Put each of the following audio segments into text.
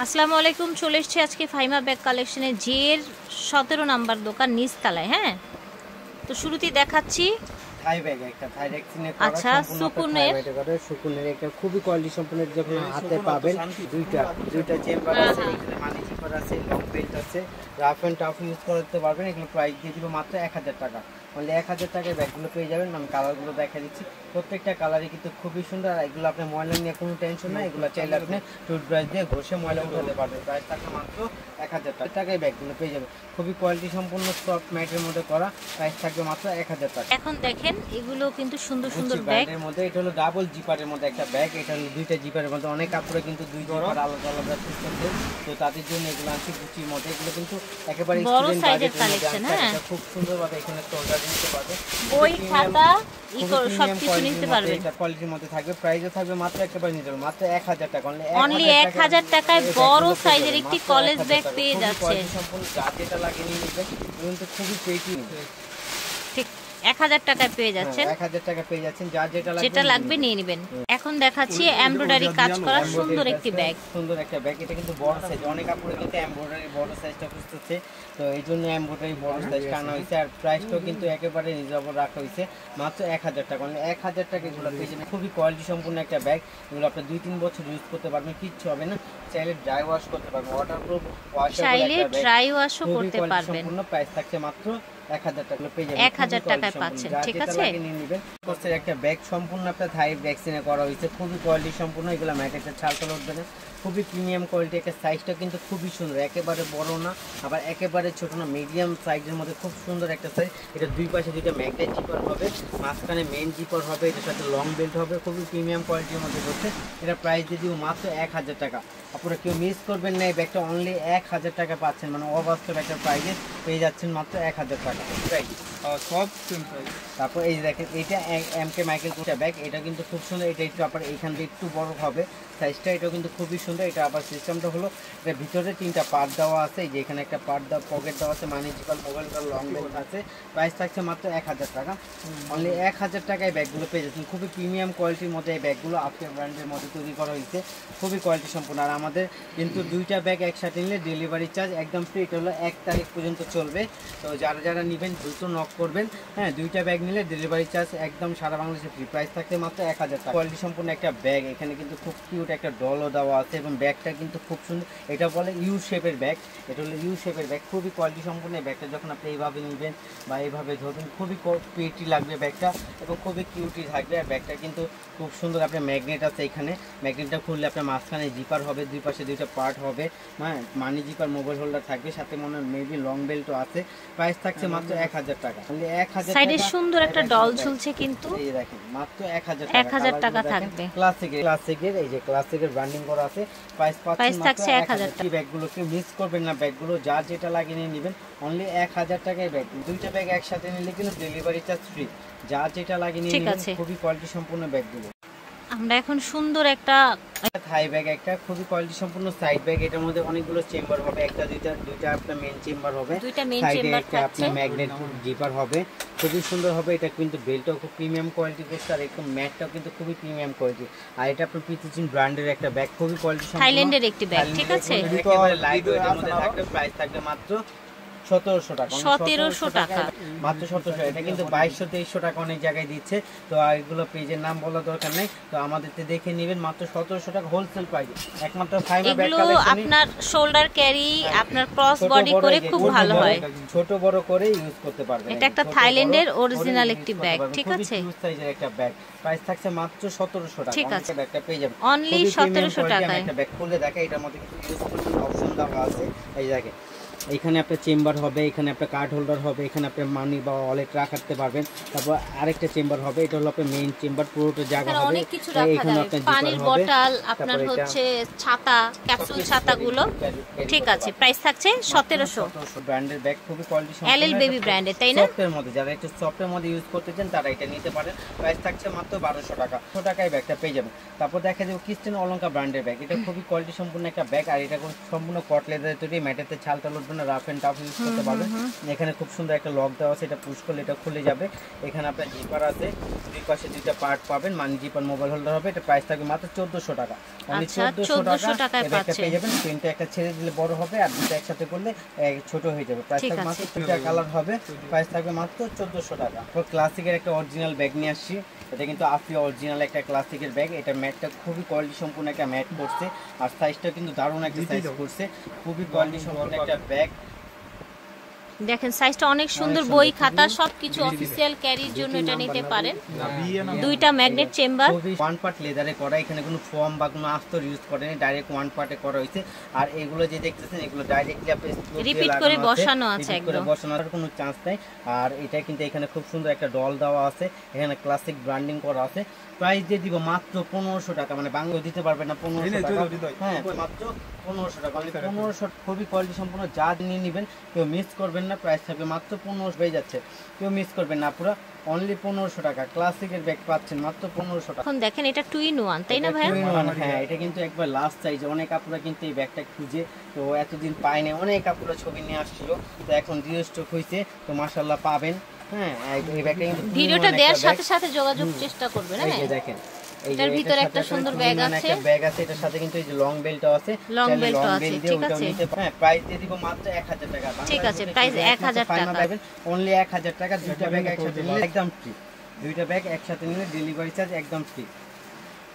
আসসালামু আলাইকুম। চলে এসেছি আজকে ফাইমা ব্যাগ কালেকশনে জের 17 নাম্বার দোকান নিচতলায়। হ্যাঁ, তো শুরুতেই দেখাচ্ছি থাই ব্যাগ একটা থাই রেক্সিনে করা আচ্ছা সুকুনের সুকুনের একটা খুবই কোয়ালিটি সম্পন্ন যখন হাতে পাবেন দুইটা চেম্বার আছে, এখানে মানি জিপার আছে, লং বেল্ট আছে, রাফ এন্ড টাফ ইউজ করতে পারবেন। এগুলো প্রাইস দিয়ে দিব মাত্র 1000 টাকা। মানে 1000 টাকায় ব্যাগগুলো পেয়ে যাবেন। আমি কালারগুলো দেখা দিচ্ছি, প্রত্যেকটা কালারই কিন্তু খুবই সুন্দর। আর এগুলো আপনি ময়লা নিয়ে কোনো টেনশন নাই, এগুলো চাইলে আপনি টুথব্রাশ দিয়ে ঘষে ময়লা উঠাতে পারবেন। প্রাইস থাকে মাত্র 1000 টাকায় ব্যাগগুলো পেয়ে যাবেন। খুবই কোয়ালিটি সম্পন্ন সফট ম্যাটের মধ্যে করা, প্রাইস থাকবে মাত্র 1000 টাকা। এখন দেখেন এগুলো কিন্তু সুন্দর সুন্দর ব্যাগ এর মধ্যে এটা হলো ডাবল জিপারের মধ্যে একটা ব্যাগ। এটা হলো দুইটা জিপারের মধ্যে, অনেক কাপড়ে কিন্তু দুই জিপার আলাদা আলাদা সিস্টেম দেয়, তো তাদের জন্য এগুলো আছে গুচির মধ্যে। এগুলো কিন্তু একেবারে বড় সাইজের কালেকশন। হ্যাঁ, খুব সুন্দর ভাবে এখানে শোল্ডার নিতে পারবে, বই খাতা সবকিছু নিতে পারবেন। এটা কোয়ালিটির মধ্যে থাকবে। প্রাইসও থাকবে মাত্র একেবারে নিতে পারবেন মাত্র 1000 টাকা। অনলি 1000 টাকায় বড় সাইজের একটি কলেজ ব্যাগ পেয়ে যাচ্ছে। সম্পূর্ণ যা যেটা লাগে নিয়ে নেবেন, কিন্তু খুবই পেটি ঠিক 1000 টাকায় পেয়ে যাচ্ছেন। 1000 টাকা পেয়ে যাচ্ছেন, যা যেটা লাগবে নিয়ে নেবেন। এখন দেখাচ্ছি এমব্রয়ডারি কাজ করা সুন্দর একটি ব্যাগ। সুন্দর একটা ব্যাগ। এটা কিন্তু বড় সাইজ, অনেক কাপড়ে কিন্তু এমব্রয়ডারি বড় সাইজটা খুঁজতেছে, তো এই জন্য এমব্রয়ডারি বড় সাইজ আনা হয়েছে। আর প্রাইসটাও কিন্তু একেবারে রিজনেবল রাখা হয়েছে মাত্র 1000 টাকা। মানে 1000 টাকা এগুলো পেয়ে যাবেন। খুবই কোয়ালিটি সম্পূর্ণ একটা ব্যাগ। এগুলো আপনি 2-3 বছর ইউজ করতে পারবেন, কিচ্ছু হবে না। চাইলে ড্রাই ওয়াশ করতে পারবেন, ওয়াটারপ্রুফ চাইলে ড্রাই ওয়াশও করতে পারবেন। সম্পূর্ণ প্রাইস থাকছে মাত্র 1000 টাকা পেয়ে যাবেন। 1000 টাকায় পাচ্ছেন। ঠিক আছে, নিয়ে নেবেন। কোর্সের একটা ব্যাগ সম্পূর্ণ একটা থাই ভ্যাকসিনে করা হয়েছে, খুবই কোয়ালিটি সম্পূর্ণ। এগুলো ম্যাটেতে ছালটা উঠবে না, খুবই প্রিমিয়াম কোয়ালিটি। একটা সাইজটা কিন্তু খুবই সুন্দর, একেবারে বড় না আবার একেবারে ছোট না, মিডিয়াম সাইজের মধ্যে খুব সুন্দর একটা সাইজ। এটা দুই পাশে দুইটা ম্যাগনেট জিপার হবে, মাঝখানে মেন জিপার হবে, এটার সাথে লং বেল্ট হবে, খুবই প্রিমিয়াম কোয়ালিটির মধ্যে হচ্ছে। এটা প্রাইস দিয়ে দিব মাত্র 1000 টাকা। আপনারা কেউ মিস করবেন না, এই ব্যাগটা অনলি 1000 টাকা পাচ্ছেন। মানে অবাস্তব একটা প্রাইজে পেয়ে যাচ্ছেন মাত্র 1000 টাকা। সব সেম প্রাইস। তারপর এই দেখেন, এটা এমকে মাইকেল কোটা ব্যাগ। এটা কিন্তু খুব সুন্দর। এটা একটু আবার এইখান দিয়ে একটু বড় হবে সাইজটা, এটাও কিন্তু খুবই সুন্দর। এটা আবার সিস্টেমটা হলো, এটা ভিতরে 3টা পার্ট দেওয়া আছে। এই যে এখানে একটা পার্ট দেওয়া, পকেট দেওয়া আছে, মানি জিপার, মোবাইলটা লং বেল্ট আছে। প্রাইস থাকছে মাত্র 1000 টাকা। অনলি 1000 টাকায় ব্যাগগুলো পেয়ে যাচ্ছেন। খুবই প্রিমিয়াম কোয়ালিটির মধ্যে এই ব্যাগগুলো আফটার ব্র্যান্ডের মধ্যে তৈরি করা হয়েছে, খুবই কোয়ালিটি সম্পূর্ণ। আর আমাদের কিন্তু দুইটা ব্যাগ একসাথে নিলে ডেলিভারি চার্জ একদম ফ্রি। এটা হলো 1 তারিখ পর্যন্ত চলবে, তো যারা যারা নেবেন দ্রুত নক করবেন। হ্যাঁ, দুইটা ব্যাগ নিলে ডেলিভারি চার্জ একদম সারা বাংলাদেশে ফ্রি। প্রাইস থাকতে মাত্র 1000 টাকা। কোয়ালিটি সম্পূর্ণ একটা ব্যাগ। এখানে কিন্তু খুব কিউট একটা ডলও দেওয়া আছে এবং ব্যাগটা কিন্তু খুব সুন্দর। এটা বলে ইউ শেপের ব্যাগ, এটা হলো ইউ শেপের ব্যাগ। খুবই কোয়ালিটি সম্পূর্ণ এই ব্যাগটা। যখন আপনি এইভাবে নেবেন বা এইভাবে ধরবেন, খুবই পেটি লাগবে ব্যাগটা এবং খুবই কিউটি থাকবে। আর ব্যাগটা কিন্তু খুব সুন্দর। আপনার ম্যাগনেট আছে এখানে, ম্যাগনেটটা খুললে আপনার মাঝখানে জিপার হবে, দুই পাশে দুইটা পার্ট হবে। হ্যাঁ, মানি জিপার, মোবাইল হোল্ডার থাকবে, সাথে মনে হয় মেবি লং বেল্টও আছে। প্রাইস থাকছে মাত্র 1000 টাকা। 1000 সাইডে সুন্দর একটা ডল ঝুলছে, কিন্তু এই দেখেন মাত্র 1000 টাকা থাকবে। ক্লাসিকের এই যে ক্লাসিকের ব্র্যান্ডিং করা আছে। প্রাইস থাকছে 1000 টাকা। ব্যাগগুলোকে মিস করবেন না, ব্যাগগুলো যার যেটা লাগিয়ে নিয়ে নেবেন। অনলি 1000 টাকায় ব্যাগ। দুইটা ব্যাগ একসাথে নিলে কিন্তু ডেলিভারি চার্জ ফ্রি, যার যেটা লাগিয়ে নিয়ে নেবেন। খুবই কোয়ালিটি সম্পূর্ণ ব্যাগগুলো। আমরা এখন সুন্দর একটা থাই ব্যাগ, একটা খুবই কোয়ালিটি সম্পূর্ণ সাইড ব্যাগ। এটার মধ্যে অনেকগুলো চেম্বার হবে, একটা দুইটা আপনার মেইন চেম্বার হবে, সাইডে একটা আপনার ম্যাগনেট জিপার হবে, খুবই সুন্দর হবে। এটা কিন্তু বেল্টটাও খুব প্রিমিয়াম কোয়ালিটি করছে, আর একদম ম্যাটটাও কিন্তু খুবই প্রিমিয়াম কোয়ালিটি। আর এটা আপনার পিটিচিন ব্র্যান্ডের একটা ব্যাগ, খুবই কোয়ালিটি সম্পন্ন থাইল্যান্ডের একটি ব্যাগ। ঠিক আছে, একেবারে লাইট ওয়েটের মধ্যে থাকবে। প্রাইস থাকবে মাত্র 1700 টাকা। 1700 টাকা মাত্র 1700। এটা কিন্তু 2200-2300 টাকা অনেক জায়গায় দিচ্ছে, তো আর এগুলো পেজের নাম বলার দরকার নেই, তো আমাদেরতে দেখে নেবেন মাত্র 1700 টাকা হোলসেল প্রাইসে। একমাত্র ফাইমা ব্যাগ কালেকশন। আপনার শোল্ডার ক্যারি, আপনার ক্রস বডি করে খুব ভালো হয়, ছোট বড় করে ইউজ করতে পারবেন। এটা একটা থাইল্যান্ডের অরিজিনাল একটি ব্যাগ। ঠিক আছে, হিউজ সাইজের একটা ব্যাগ। প্রাইস থাকছে মাত্র 1700 টাকা। ঠিক আছে, ব্যাগটা পেয়ে যাবেন অনলি 1700 টাকায়। একটা ব্যাগ খুলে দেখা, এটার মধ্যে কিছু ইউজ করতে অপশন দেওয়া আছে। এই দেখেন, এখানে আপনার চেম্বার হবে, এখানে আপনার কার্ড হোল্ডার হবে, এখানে আপনার মানি বা ওয়ালেট রাখতে পারবেন। তারপর আরেকটা চেম্বার হবে, এটা হলো আপনার মেইন চেম্বার, পুরোটা জায়গা হবে। অনেক কিছু রাখা যাবে, পানির বোতল, আপনার হচ্ছে ছাতা, ক্যাপসুল ছাতাগুলো। ঠিক আছে, প্রাইস থাকছে 1700। ব্র্যান্ডের ব্যাগ, খুবই কোয়ালিটি সম্পন্ন, এলএল বেবি ব্র্যান্ডের, তাই না? সফটের মধ্যে, যারা একটু সফটের মধ্যে ইউজ করতে চান তারা এটা নিতে পারেন। প্রাইস থাকছে মাত্র 1200 টাকা। 100 টাকায় ব্যাগটা পেয়ে যাবেন। তারপর দেখা যাবে ক্রিস্টিয়ান অলঙ্কার ব্র্যান্ডের ব্যাগ। এটা খুবই কোয়ালিটি সম্পন্ন একটা ব্যাগ, আর এটা সম্পূর্ণ কট লেদারের তৈরি, ম্যাটেতে ছাল টাল উঠবে না, রাফ এন্ড টাফ ইউজ করতে পারবেন। এখানে খুব সুন্দর একটা লক দেওয়া আছে, এটা পুশ করলে এটা খুলে যাবে। এখানে আপনার জিপার আছে, দুই পাশে দুইটা পার্ট পাবেন, মানি জিপার মোবাইল হোল্ডার হবে। এটা প্রাইস থাকবে মাত্র 1400 টাকা, অনলি 1400 টাকা পেয়ে যাবেন। প্রিন্টটা একটা ছেড়ে দিলে বড় হবে, আর দুটো একসাথে করলে ছোট হয়ে যাবে। প্রাইস থাকবে মাত্র, দুইটা কালার হবে, প্রাইস থাকবে মাত্র 1400 টাকা। ক্লাসিকের একটা অরিজিনাল ব্যাগ নিয়ে আসছি, এটা কিন্তু আফিয়া অরিজিনাল একটা ক্লাসিকের ব্যাগ। এটা ম্যাটটা খুবই কোয়ালিটি সম্পূর্ণ একটা ম্যাট করছে, আর সাইজটা কিন্তু দারুণ একটা সাইজ করছে, খুবই কোয়ালিটি সম্পূর্ণ একটা ব্যাগ। দেখেন সাইজটা অনেক সুন্দর, বই খাতা সবকিছু অফিশিয়াল ক্যারির জন্য এটা নিতে পারেন। দুইটা ম্যাগনেট চেম্বার, ওয়ান পার্ট লেদারে করা, এখানে কোনো ফর্ম বা কোনো আস্তর ইউজ করেনি, ডাইরেক্ট ওয়ান পার্টে করা হয়েছে। আর এগুলো যে দেখতেছেন এগুলো ডাইরেক্টলি আপনি রিপিট করে বসানো আছে, একদম বসানোর কোনো চান্স নাই। আর এটা কিন্তু এখানে খুব সুন্দর একটা ডল দেওয়া আছে, এখানে ক্লাসিক ব্র্যান্ডিং করা আছে। প্রাইস দিয়ে দিব মাত্র 1500 টাকা, মানে বাংলা দিতে পারবে না 1500 টাকা, হ্যাঁ মাত্র 1500 টাকা, মানে 1500। খুবই কোয়ালিটি সম্পূর্ণ, যা নিয়ে নেবেন কেউ মিস করবেন না। প্রাইস থাকবে মাত্র 1500 হয়ে যাচ্ছে, কেউ মিস করবেন না, পুরো অনলি 1500 টাকা ক্লাসিকের ব্যাগ পাচ্ছেন মাত্র 1500 টাকা। এখন দেখেন এটা 2-in-1 তাই না ভাই? হ্যাঁ, এটা কিন্তু একবার লাস্ট সাইজ, অনেক আপুরা কিন্তু এই ব্যাগটা খুঁজে, তো এতদিন পায়নি, অনেক আপুরা ছবি নিয়ে আসছিল, তো এখন রিস্টক হয়েছে, তো মাশাআল্লাহ পাবেন। হ্যাঁ, এই ব্যাগটা কিন্তু ভিডিওটা দেওয়ার সাথে সাথে যোগাযোগ চেষ্টা করবেন। হ্যাঁ, এই দেখেন এটার ভিতরে একটা সুন্দর ব্যাগ আছে, এটার সাথে কিন্তু এই যে লং বেল্টও আছে, লং বেল্টও আছে, ঠিক আছে। হ্যাঁ, প্রাইস দিয়ে দিব মাত্র 1000 টাকা, ঠিক আছে, প্রাইস 1000 টাকা, অনলি 1000 টাকা। দুইটা ব্যাগ একসাথে নিলে একদম ফ্রি, দুইটা ব্যাগ একসাথে নিলে ডেলিভারি চার্জ একদম ফ্রি।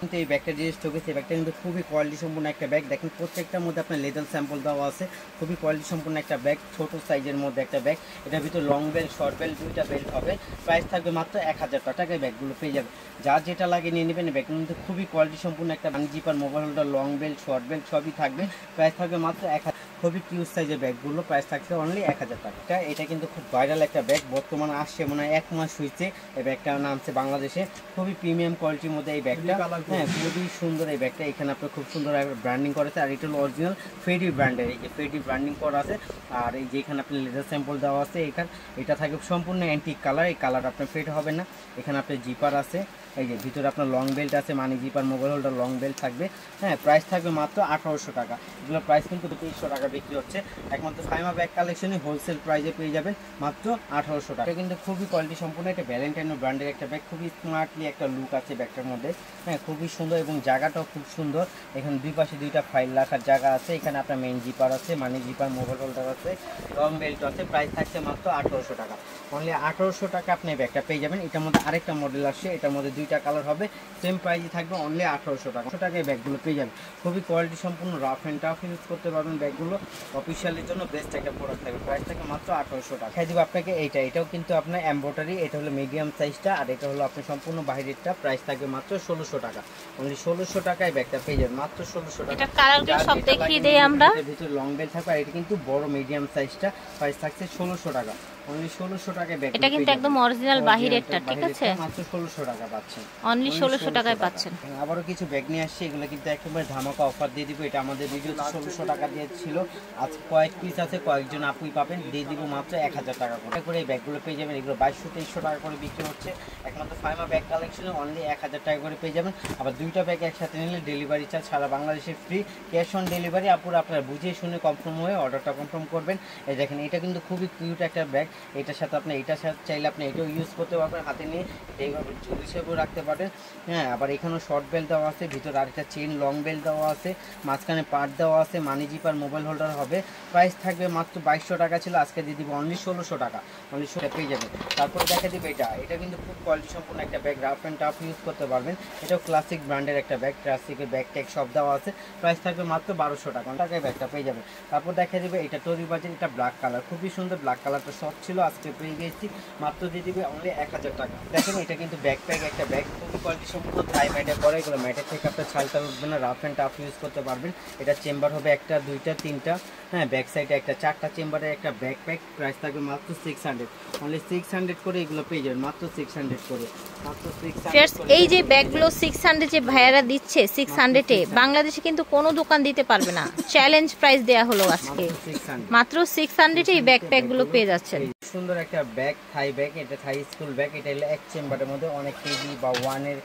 কিন্তু এই ব্যাগটা যে স্টক আছে, এই ব্যাগটা কিন্তু খুবই কোয়ালিটি সম্পূর্ণ একটা ব্যাগ। দেখেন প্রত্যেকটার মধ্যে আপনার লেদার স্যাম্পল দেওয়া আছে, খুবই কোয়ালিটি সম্পূর্ণ একটা ব্যাগ, ছোট সাইজের মধ্যে একটা ব্যাগ। এটার ভিতরে লং বেল্ট, শর্ট বেল্ট দুইটা বেল্ট হবে। প্রাইস থাকবে মাত্র 1000 টাকা, এই ব্যাগগুলো পেয়ে যাবে। যার যেটা লাগে নিয়ে নেবেন। এই ব্যাগগুলো কিন্তু খুবই কোয়ালিটি সম্পূর্ণ একটা zipper mobile holder, long belt, short belt সবই থাকবে। প্রাইস থাকবে মাত্র 1000, খুবই কিউট সাইজের ব্যাগগুলো, প্রাইস থাকছে অনলি 1000 টাকা। এটা কিন্তু খুব ভাইরাল একটা ব্যাগ, বর্তমানে আসছে মনে হয় 1 মাস হয়েছে এই ব্যাগটা নামছে বাংলাদেশে। খুবই প্রিমিয়াম কোয়ালিটির মধ্যে এই ব্যাগটা, হ্যাঁ খুবই সুন্দর এই ব্যাগটা। এখানে আপনার খুব সুন্দর ব্র্যান্ডিং করেছে, আর এটা হলো অরিজিনাল ফেডি ব্র্যান্ডের, এই যে ফেডি ব্র্যান্ডিং করা আছে। আর এই যে এখানে আপনি লেদার স্যাম্পল দেওয়া আছে, এখানে এটা থাকবে সম্পূর্ণ অ্যান্টিক কালার, এই কালার আপনার ফেড হবে না। এখানে আপনার জিপার আছে, এই যে ভিতরে আপনার লং বেল্ট আছে, মানি zipper mobile holder long belt থাকবে। হ্যাঁ, প্রাইস থাকবে মাত্র 1800 টাকা। এগুলো প্রাইস কিন্তু 2300 টাকা বিক্রি হচ্ছে। একমাত্র ফাইমা ব্যাগ কালেকশনে হোলসেল প্রাইসে পেয়ে যাবেন মাত্র 1800 টাকা। এটা কিন্তু খুবই কোয়ালিটি সম্পূর্ণ, এটা ভ্যালেন্টাইনো ব্র্যান্ডের একটা ব্যাগ, খুবই স্মার্টলি একটা লুক আছে ব্যাগটার মধ্যে। হ্যাঁ, খুবই সুন্দর এবং জায়গাটাও খুব সুন্দর। এখানে দুই পাশে দুইটা ফাইল রাখার জায়গা আছে। এখানে আপনার মেইন জিপার আছে, মানি জিপার মোবাইল হোল্ডার আছে, লং বেল্ট আছে। প্রাইস থাকছে মাত্র 1800 টাকা, অনলি 1800 টাকা আপনি ব্যাগটা পেয়ে যাবেন। এটার মধ্যে আরেকটা মডেল আসছে, এটার মধ্যে দুইটা কালার হবে, সেম প্রাইসই থাকবে অনলি 1800 টাকা। 1800 টাকায় ব্যাগগুলো পেয়ে যাবেন, খুবই কোয়ালিটি সম্পূর্ণ, রাফ অ্যান্ড টাফ ইউজ করতে পারবেন ব্যাগগুলো। অফিসিয়ালের জন্য বেস্ট একটা প্রোডাক্ট থাকবে। প্রাইস থাকে মাত্র 1800 টাকা। খাই দিব আপনাকে এটাও কিন্তু আপনার এমব্রয়ডারি, এটা হলো মিডিয়াম সাইজটা, আর এটা হলো আপনার সম্পূর্ণ বাইরেরটা। প্রাইস থাকবে মাত্র 1600 টাকা, অনলি 1600 টাকায় ব্যাগটা পেয়ে যাবেন মাত্র 1600 টাকা। এটা কালারগুলো সব দেখিয়ে দেই আমরা। এর ভিতরে লং বেল্ট থাকবে, আর এটা কিন্তু বড় মিডিয়াম সাইজটা। প্রাইস থাকছে 1600 টাকা, অনলি 1600 টাকায় ব্যাগ। এটা কিন্তু একদম অরিজিনাল বাহিরেরটা, ঠিক আছে, মাত্র 1600 টাকা পাচ্ছেন, অনলি 1600 টাকায় পাচ্ছেন। আবারও কিছু ব্যাগ নিয়ে আসছে, এগুলো কিন্তু একেবারে ধামাকা অফার দিয়ে দিব। এটা আমাদের ভিডিওতে 1600 টাকা দিয়েছিল, আজ কয়েক পিস আছে, কয়েকজন আপুই পাবেন, দিয়ে দিব মাত্র 1000 টাকা করে। এই ব্যাগগুলো পেয়ে যাবেন, এগুলো 2200-2300 টাকা করে বিক্রি হচ্ছে। একমাত্র ফাইমা ব্যাগ কালেকশনে অনলি 1000 টাকা করে পেয়ে যাবেন। আবার দুইটা ব্যাগ একসাথে নিলে ডেলিভারি চার্জ সারা বাংলাদেশে ফ্রি, ক্যাশ অন ডেলিভারি। আপুরা আপনারা বুঝে শুনে কনফার্ম হয়ে অর্ডারটা কনফার্ম করবেন। এই দেখেন, এটা কিন্তু খুবই কিউট একটা ব্যাগ। এটার সাথে আপনি এটার সাথে চাইলে আপনি এটাও ইউজ করতে পারবেন, হাতে নিয়ে এইভাবে চুল হিসেবেও রাখতে পারেন। হ্যাঁ, আবার এখানেও শর্ট বেল্ট দেওয়া আছে, ভিতরে আরেকটা চেন লং বেল্ট দেওয়া আছে, মাঝখানে পার্ট দেওয়া আছে, মানি জিপার মোবাইল হোল্ডার হবে। প্রাইস থাকবে মাত্র 2200 টাকা ছিল, আজকে দিয়ে দিব অনলি 1600 টাকা, অনলি 1600 পেয়ে যাবেন। তারপরে দেখা দিবে এটা কিন্তু খুব কোয়ালিটি সম্পূর্ণ একটা bag, rough and tough use করতে পারবেন। এটাও ক্লাসিক ব্র্যান্ডের একটা ব্যাগ, ক্লাসিকের ব্যাগ ট্যাগ সব দেওয়া আছে। প্রাইস থাকবে মাত্র 1200 টাকায় ব্যাগটা পেয়ে যাবেন। তারপর দেখা দিবে এটা তৈরি বাজার, এটা ব্ল্যাক কালার, খুবই সুন্দর, ব্ল্যাক কালারটা শর্ট ছিল, আজকে পেয়ে গেছি মাত্র দিয়ে দিবে অনলি 1000 টাকা। দেখেন, এটা কিন্তু ব্যাকপ্যাক একটা ব্যাগ, খুবই কোয়ালিটি সম্পূর্ণ, থাই ম্যাটে করা, এগুলো ম্যাটের থেকে আপনার ছালটা উঠবে না, রাফ অ্যান্ড টাফ ইউজ করতে পারবেন। এটা চেম্বার হবে একটা, দুইটা, তিনটা, হ্যাঁ ব্যাক সাইডে একটা, 4টা চেম্বারের একটা ব্যাকপ্যাক। প্রাইস থাকবে মাত্র 600, অনলি 600 করে এগুলো পেয়ে যাবেন, মাত্র 600 করে, মাত্র 600। এই যে ব্যাগগুলো 600 যে ভাইয়ারা দিচ্ছে 600 এ, বাংলাদেশে কিন্তু কোনো দোকান দিতে পারবে না। চ্যালেঞ্জ প্রাইস দেয়া হলো আজকে, মাত্র 600 এই ব্যাকপ্যাক গুলো পেয়ে যাচ্ছেন। সুন্দর একটা ব্যাগ, থাই ব্যাগ, এটা থাই স্কুল ব্যাগ। এটা হলো এক চেম্বারের মধ্যে অনেক কেজি বা ওয়ানের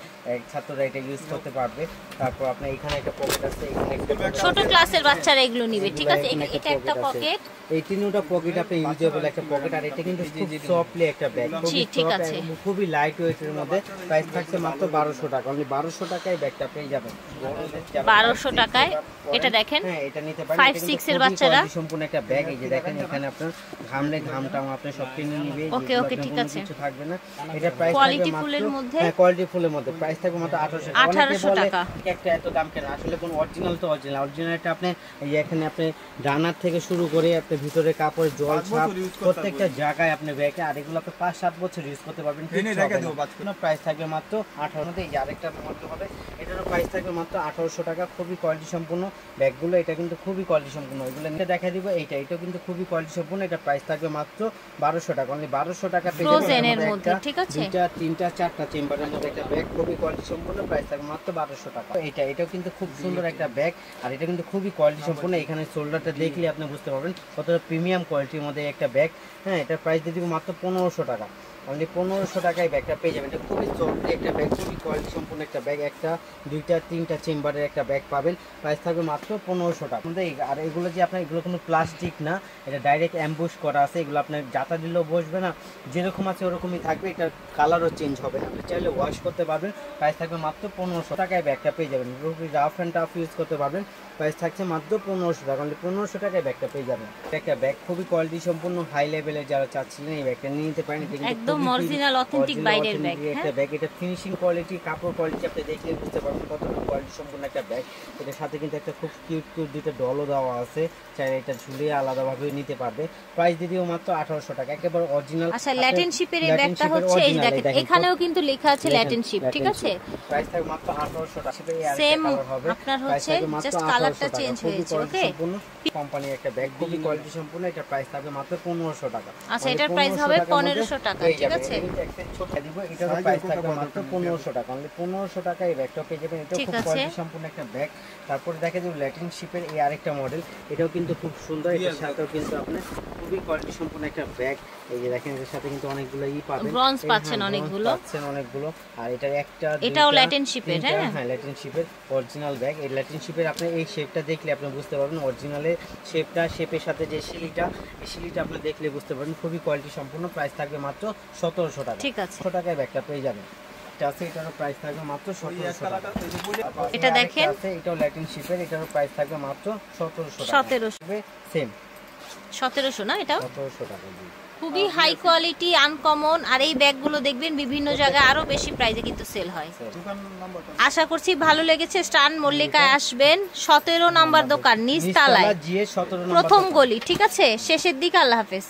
ছাত্ররা এটা ইউজ করতে পারবে। তারপর আপনার এখানে একটা পকেট আছে, এখানে একটা ছোট ক্লাসের বাচ্চারা এগুলো নিবে, ঠিক আছে। এটা একটা পকেট, এই তিনটা পকেট আপনি ইউজেবল একটা পকেট। আর এটা কিন্তু খুব সফটলি একটা ব্যাগ, ঠিক আছে, খুবই লাইট ওয়েটের মধ্যে। প্রাইস থাকছে মাত্র 1200 টাকা। অনলি 1200 টাকায় ব্যাগটা পেয়ে যাবেন। 1200 টাকায় এটা দেখেন। হ্যাঁ, এটা নিতে পারেন। 5-6 এর বাচ্চারা সম্পূর্ণ একটা ব্যাগ। এই যে দেখেন এখানে আপনার ঘামলে ঘামটা আপনি সব কিনে নিবে। ওকে ওকে, ঠিক আছে। কিছু থাকবে না। এটা প্রাইস কোয়ালিটি ফুলের মধ্যে, হ্যাঁ কোয়ালিটি ফুলের মধ্যে প্রাইস থাকবে মাত্র 1800 টাকা। একটা এত দাম কেন? আসলে কোন অরিজিনাল তো অরিজিনালটা আপনি এই যে এখানে আপনি ডানার থেকে শুরু করে আপনি ভিতরে কাপড় জল ছাপ প্রত্যেকটা জায়গায় আপনি ব্যাগে। আর এগুলো আপনি 5-7 বছর ইউজ করতে পারবেন। প্রাইস থাকবে মাত্র 1800। এই যে আরেকটা মডেল হবে, এটারও প্রাইস থাকবে মাত্র 1800 টাকা। খুবই কোয়ালিটি সম্পূর্ণ ব্যাগগুলো, এটা কিন্তু খুবই কোয়ালিটি সম্পূর্ণ। এগুলো নিতে দেখা দিব। এটা কিন্তু খুবই কোয়ালিটি সম্পূর্ণ। এটা প্রাইস থাকবে মাত্র 1200 টাকা। অনলি 1200 টাকা পেয়ে যাবেন। ফ্রোজেনের মধ্যে, ঠিক আছে। 2টা 3টা 4টা চেম্বারের মধ্যে একটা ব্যাগ, খুবই কোয়ালিটি সম্পূর্ণ। প্রাইস থাকবে মাত্র 1200 টাকা। এটাও কিন্তু খুব সুন্দর একটা ব্যাগ। আর এটা কিন্তু খুবই কোয়ালিটি সম্পূর্ণ। এখানে শোল্ডারটা দেখলে আপনি বুঝতে পারবেন কতটা প্রিমিয়াম কোয়ালিটির মধ্যে একটা ব্যাগ। হ্যাঁ, এটা প্রাইস দিয়ে দিব মাত্র 1500 টাকা। অনলি 1500 টাকায় ব্যাগটা পেয়ে যাবেন। এটা খুবই সফট একটা ব্যাগ, খুবই কোয়ালিটি সম্পূর্ণ একটা ব্যাগ। একটা 2টা 3টা চেম্বারের একটা ব্যাগ পাবেন। প্রাইস থাকবে মাত্র 1500 টাকা। আর এগুলো যে আপনার এগুলো কোনো প্লাস্টিক না, এটা ডাইরেক্ট অ্যাম্বুশ করা আছে। এগুলো আপনার জাতা দিলেও বসবে না, যেরকম আছে ওরকমই থাকবে। এটার কালারও চেঞ্জ হবে না, আপনি চাইলে ওয়াশ করতে পারবেন। প্রাইস থাকবে মাত্র 1500 টাকায় ব্যাগটা পেয়ে যাবেন। রাফ অ্যান্ড টাফ ইউজ করতে পারবেন। প্রাইস থাকছে মাত্র 1500 টাকা। অনলি 1500 টাকায় ব্যাগটা পেয়ে যাবেন। একটা ব্যাগ খুবই কোয়ালিটি সম্পূর্ণ হাই লেভেলের, যারা চাচ্ছিলেন এই ব্যাগটা নিয়ে নিতে পারেন। একদম অরিজিনাল অথেন্টিক বাইরের ব্যাগ। একটা ব্যাগ, এটা ফিনিশিং কোয়ালিটি, কাপড় কোয়ালিটি আপনি দেখলে বুঝতে পারবেন কতটা কোয়ালিটি সম্পূর্ণ একটা ব্যাগ। এটার সাথে কিন্তু একটা খুব কিউট দুটো ডলও দেওয়া আছে, চাইলে এটা ঝুলিয়ে আলাদাভাবে নিতে পারবে। প্রাইস দিদিও মাত্র 1800 টাকা। একেবারে অরিজিনাল। আচ্ছা, ল্যাটিন শিপের এই ব্যাগটা হচ্ছে, এই দেখেন এখানেও কিন্তু লেখা আছে ল্যাটিন শিপ, ঠিক আছে। প্রাইস থাকবে মাত্র 1800 টাকা। সেম আপনার হচ্ছে জাস্ট কালারটা চেঞ্জ হয়েছে। ওকে, কোম্পানির একটা ব্যাগ, খুবই কোয়ালিটি সম্পূর্ণ। এটা প্রাইস থাকবে মাত্র 1500 টাকা। আচ্ছা, এটার প্রাইস হবে 1500 টাকা, ঠিক আছে। ছোট দিব, এটার প্রাইস থাকবে মাত্র 1500 টাকা। অনলি 1500 টাকা এই ব্যাগটা পেয়ে যাবেন। এটা খুব কোয়ালিটি সম্পূর্ণ একটা ব্যাগ। তারপরে দেখা যাবে ল্যাটিন শিপের এই আরেকটা মডেল, এটাও কিন্তু খুব সুন্দর। এটার সাথেও কিন্তু আপনি খুবই কোয়ালিটি সম্পূর্ণ একটা ব্যাগ। এই যে দেখেন এর সাথে কিন্তু অনেকগুলো পাবেন, ব্রঞ্জ পাচ্ছেন অনেকগুলো। আর এটার একটা এটাও ল্যাটিন শিপের। হ্যাঁ, ল্যাটিন শিপের অরিজিনাল ব্যাগ। এই ল্যাটিন শিপের আপনি এই শেপটা দেখলে আপনি বুঝতে পারবেন অরিজিনালের শেপের সাথে যে শিলিটা, এই শিলিটা আপনি দেখলে বুঝতে পারবেন। খুবই কোয়ালিটি সম্পূর্ণ। প্রাইস থাকবে মাত্র 1700 টাকা। ঠিক আছে, 100 টাকায় ব্যাগটা পেয়ে যাবেন। এটারও প্রাইস থাকবে মাত্র 1700 টাকা। এটা দেখেন, এটাও ল্যাটিন শিপের, এটারও প্রাইস থাকবে মাত্র 1700 টাকা। 1700 সেম 1700 না, এটাও 1700 টাকা। খুবই হাই কোয়ালিটি, আনকমন। আর এই ব্যাগগুলো দেখবেন বিভিন্ন জায়গায় আরো বেশি প্রাইসে কিন্তু সেল হয়। আশা করছি ভালো লেগেছে। স্টান মল্লিকায় আসবেন, 17 নাম্বার দোকান, নিচতলায়, প্রথম গলি, ঠিক আছে, শেষের দিকে। আল্লাহ হাফেজ।